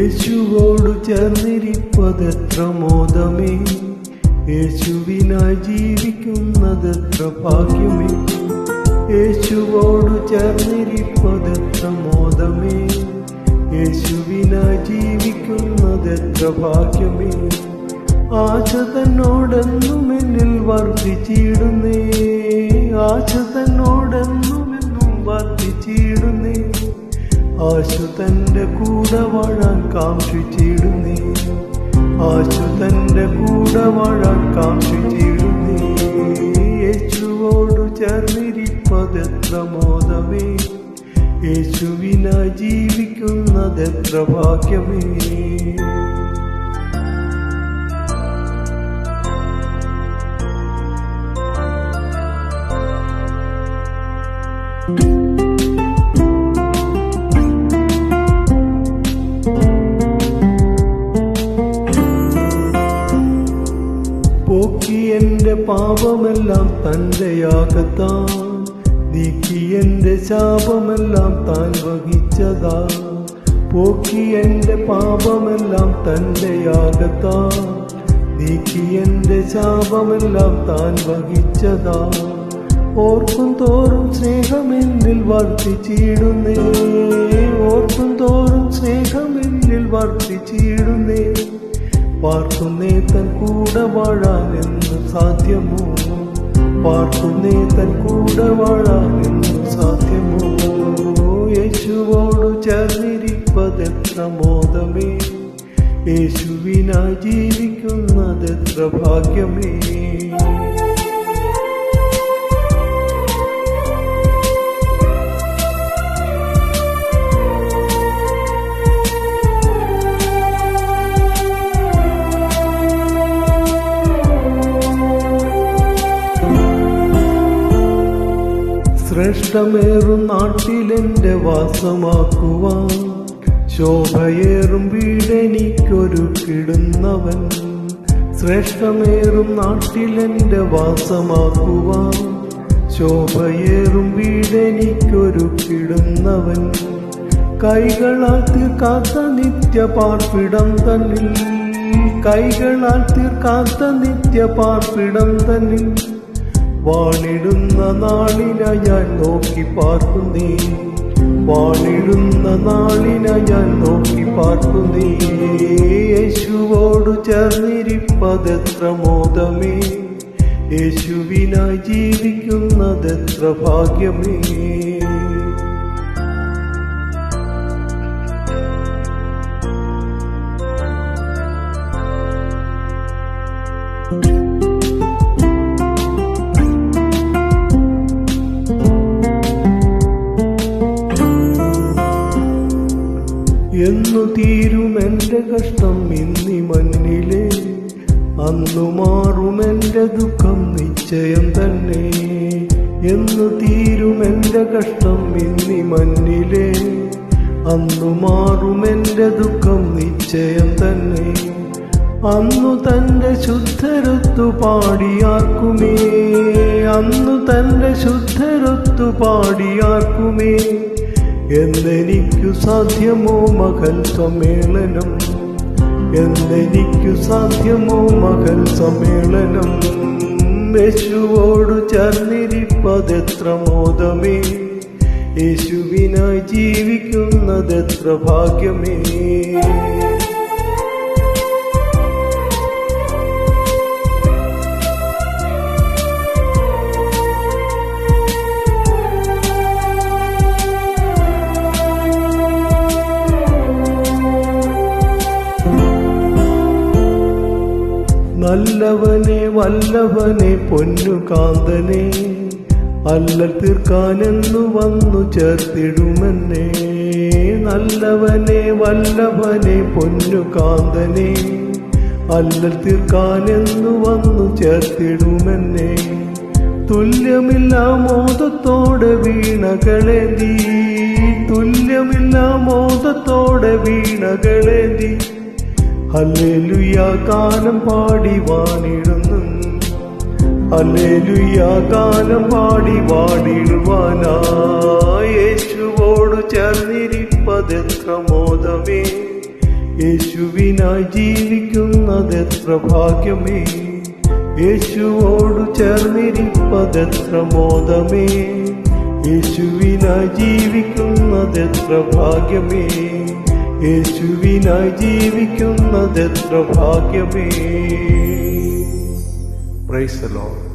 യേശുവോടു ചേർന്നിരിപ്പതെത്ര മോദമേ, യേശുവിനായി ജീവിക്കുന്നതെത്ര ഭാഗ്യമേ. യേശുവോടു ചേർന്നിരിപ്പതെത്ര മോദമേ, യേശുവിനായി ജീവിക്കുന്നതെത്ര ഭാഗ്യമേ. ആശ തന്നോടെന്നും എന്നിൽ വർദ്ധിച്ചിടുന്നേ, ആശ തന്നോടെന്നും വർദ്ധിച്ചിടുന്നേ. ആശു തന്റെ കൂടെ വാഴാൻ കാക്ഷിച്ചിടുന്നേ, ആശു തന്റെ കൂടെ വാഴാൻ കാക്ഷിച്ചിടുന്നേ. യേശുവോടു ചേർന്നിരിപ്പതെത്ര മോദമേ, യേശുവിനായി ജീവിക്കുന്നതെത്ര ഭാഗ്യമേ. പോക്കി എന്റെ പാപമെല്ലാം തന്റെ യാഗത്താൻ, നീക്കി എന്റെ ശാപമെല്ലാം താൻ വഹിച്ചതാ. പോക്കി എന്റെ പാപമെല്ലാം തന്റെ യാഗത്താൻ, നീക്കി എന്റെ ശാപമെല്ലാം താൻ വഹിച്ചതാ. ഓർക്കും തോറും സ്നേഹമെന്നിൽ വർദ്ധിച്ചിടുന്നേ, ഓർക്കും തോറും സ്നേഹമെന്നിൽ വർദ്ധിച്ചിടുന്നേ. പാർക്കുന്നേ തൻ കൂടെ വാഴാനെന്ന് സാധ്യമോ, പാർക്കുന്നേ തൻ കൂടെ വാഴാനെന്ന് സാധ്യമോ. യേശുവോടു ചേർന്നിരിപ്പതെത്ര മോദമേ, യേശുവിനായി ജീവിക്കുന്നതെത്ര ഭാഗ്യമേ. ശ്രേഷ്ഠമേറും നാട്ടിലെന്റെ വാസമാക്കുവാൻ, ശോഭയേറും വീടെനിക്കൊരുക്കിടുന്നവൻ. ശ്രേഷ്ഠമേറും നാട്ടിലെന്റെ വാസമാക്കുവാൻ, ശോഭയേറും വീടെനിക്കൊരുക്കിടുന്നവൻ. കൈകളാൽ തീർക്കാത്ത നിത്യപാർപ്പിടം തന്നിൽ, കൈകളാൽ തീർക്കാത്ത നിത്യപാർപ്പിടം തന്നിൽ. വാണിടുന്ന നാളിന ഞാൻ നോക്കി പാർക്കുന്നേ, വാണിടുന്ന നാളിന ഞാൻ നോക്കി പാർക്കുന്നേ. യേശുവോടു ചേർന്നിരിപ്പതെത്ര മോദമേ, യേശുവിനായി ജീവിക്കുന്നതെത്ര ഭാഗ്യമേ. എന്നു തീരുമെന്റെ കഷ്ടം ഇന്നീ മണ്ണിലെ, അന്നു മാറുമെന്റെ ദുഃഖം നിശ്ചയം തന്നെ. എന്നു തീരുമെന്റെ കഷ്ടം ഇന്നീ മണ്ണിലെ, അന്നു മാറുമെന്റെ ദുഃഖം നിശ്ചയം തന്നെ. അന്നു തന്റെ ശുദ്ധരൊത്തു പാടിയാർക്കുമേ, അന്നു തന്റെ ശുദ്ധരൊത്തു പാടിയാർക്കുമേ. എന്നെനിക്കു സാധ്യമോ മകൾ സമ്മേളനം, എന്നെനിക്കു സാധ്യമോ മകൾ സമ്മേളനം. യേശുവോടു ചേർന്നിരിപ്പതെത്ര മോദമേ, യേശുവിനായി ജീവിക്കുന്നതെത്ര ഭാഗ്യമേ. നല്ലവനെ വല്ലഭനെ പൊന്നുകാന്തനെ, അല്ലൽ തീർക്കാനെന്നു വന്നു ചേർത്തിടുമെന്നെ. നല്ലവനെ വല്ലഭനെ പൊന്നുകാന്തനെ, അല്ലൽ തീർക്കാനെന്നു വന്നു ചേർത്തിടുമെന്നെ. തുല്യമില്ല മോദത്തോടെ വീണകളേന്തി, തുല്യമില്ല മോദത്തോടെ വീണകളേന്തി. ഹല്ലേലൂയ ഗാനം പാടി വാണിടുന്നു, ഹല്ലേലൂയ ഗാനം പാടി വാണിടുവാനായി. യേശുവോടു ചേർന്നിരിപ്പതെത്ര മോദമേ, യേശുവിനായി ജീവിക്കുന്നതെത്ര ഭാഗ്യമേ, യേശുവോടു ചേർന്നിരിപ്പതെത്ര മോദമേ. യേശുവിനായി ജീവിക്കുന്നതെത്ര ഭാഗ്യമേ, യേശുവിനായി ജീവിക്കുന്നതെത്ര ഭാഗ്യമേ. Praise the Lord.